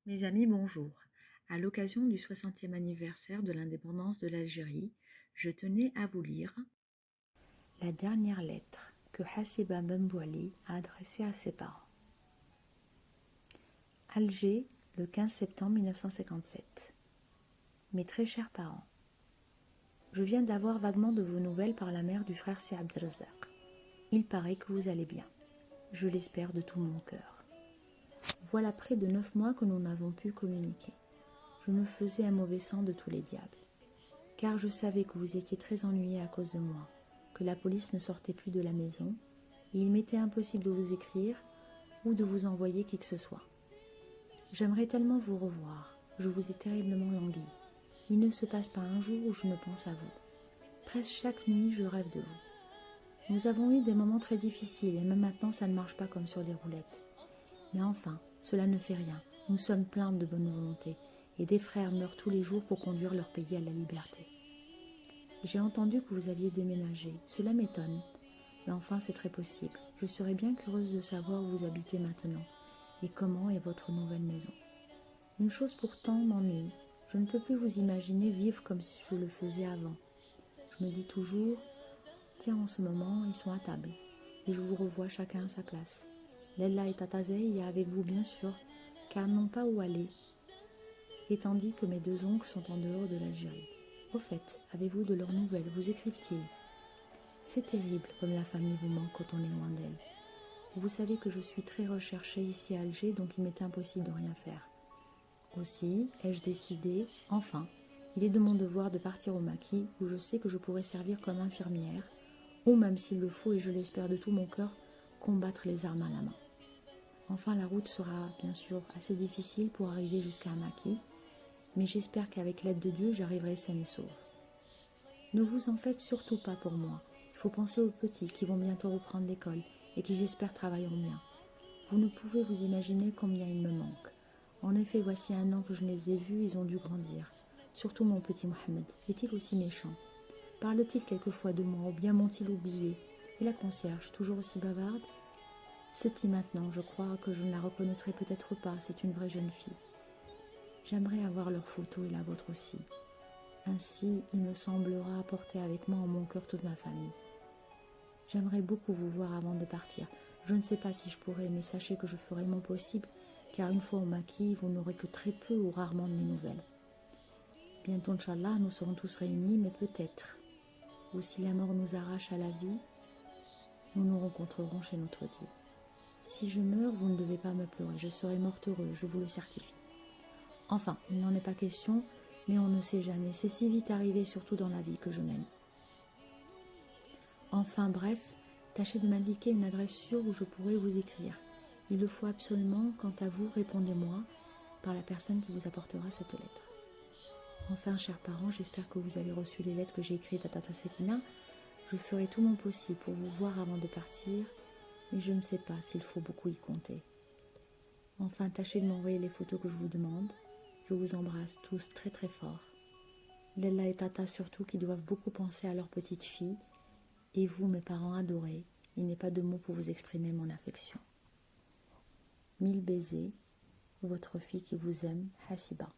Mes amis, bonjour. À l'occasion du 60e anniversaire de l'indépendance de l'Algérie, je tenais à vous lire la dernière lettre que Hassiba Benbouali a adressée à ses parents. Alger, le 15 septembre 1957. Mes très chers parents, je viens d'avoir vaguement de vos nouvelles par la mère du frère Si Abdelrazak. Il paraît que vous allez bien. Je l'espère de tout mon cœur. Voilà près de 9 mois que nous n'avons pu communiquer. Je me faisais un mauvais sang de tous les diables, car je savais que vous étiez très ennuyés à cause de moi, que la police ne sortait plus de la maison, et il m'était impossible de vous écrire ou de vous envoyer qui que ce soit. J'aimerais tellement vous revoir, je vous ai terriblement langui. Il ne se passe pas un jour où je ne pense à vous. Presque chaque nuit, je rêve de vous. Nous avons eu des moments très difficiles, et même maintenant, ça ne marche pas comme sur des roulettes. Mais enfin, cela ne fait rien. Nous sommes pleins de bonne volonté, et des frères meurent tous les jours pour conduire leur pays à la liberté. J'ai entendu que vous aviez déménagé. Cela m'étonne. Mais enfin, c'est très possible. Je serais bien curieuse de savoir où vous habitez maintenant et comment est votre nouvelle maison. Une chose pourtant m'ennuie. Je ne peux plus vous imaginer vivre comme si je le faisais avant. Je me dis toujours, tiens, en ce moment, ils sont à table et je vous revois chacun à sa place. Lella et Tatazé est avec vous, bien sûr, car elles n'ont pas où aller, et tandis que mes deux oncles sont en dehors de l'Algérie. Au fait, avez-vous de leurs nouvelles? Vous écrivent-ils? C'est terrible comme la famille vous manque quand on est loin d'elle. Vous savez que je suis très recherchée ici à Alger, donc il m'est impossible de rien faire. Aussi, ai-je décidé, enfin, il est de mon devoir de partir au maquis, où je sais que je pourrai servir comme infirmière, ou même s'il le faut, et je l'espère de tout mon cœur, combattre les armes à la main. Enfin, la route sera bien sûr assez difficile pour arriver jusqu'à Maquis, mais j'espère qu'avec l'aide de Dieu, j'arriverai saine et sauve. Ne vous en faites surtout pas pour moi. Il faut penser aux petits qui vont bientôt reprendre l'école et qui, j'espère, travailleront bien. Vous ne pouvez vous imaginer combien ils me manquent. En effet, voici 1 an que je les ai vus, ils ont dû grandir. Surtout mon petit Mohamed. Est-il aussi méchant? Parle-t-il quelquefois de moi ou bien m'ont-ils oublié? Et la concierge, toujours aussi bavarde? C'est-y maintenant, je crois que je ne la reconnaîtrai peut-être pas, c'est une vraie jeune fille. J'aimerais avoir leur photo et la vôtre aussi. Ainsi, il me semblera apporter avec moi en mon cœur toute ma famille. J'aimerais beaucoup vous voir avant de partir. Je ne sais pas si je pourrai, mais sachez que je ferai mon possible, car une fois au maquis, vous n'aurez que très peu ou rarement de mes nouvelles. Bientôt, Inch'Allah, nous serons tous réunis, mais peut-être, ou si la mort nous arrache à la vie, nous nous rencontrerons chez notre Dieu. Si je meurs, vous ne devez pas me pleurer, je serai morte heureuse, je vous le certifie. Enfin, il n'en est pas question, mais on ne sait jamais, c'est si vite arrivé, surtout dans la vie que je mène. Enfin bref, tâchez de m'indiquer une adresse sûre où je pourrai vous écrire. Il le faut absolument, quant à vous, répondez-moi par la personne qui vous apportera cette lettre. Enfin, chers parents, j'espère que vous avez reçu les lettres que j'ai écrites à Tata Sekina. Je ferai tout mon possible pour vous voir avant de partir, mais je ne sais pas s'il faut beaucoup y compter. Enfin, tâchez de m'envoyer les photos que je vous demande. Je vous embrasse tous très très fort. Lella et Tata surtout qui doivent beaucoup penser à leur petite fille. Et vous, mes parents adorés, il n'est pas de mots pour vous exprimer mon affection. 1000 baisers, votre fille qui vous aime, Hassiba.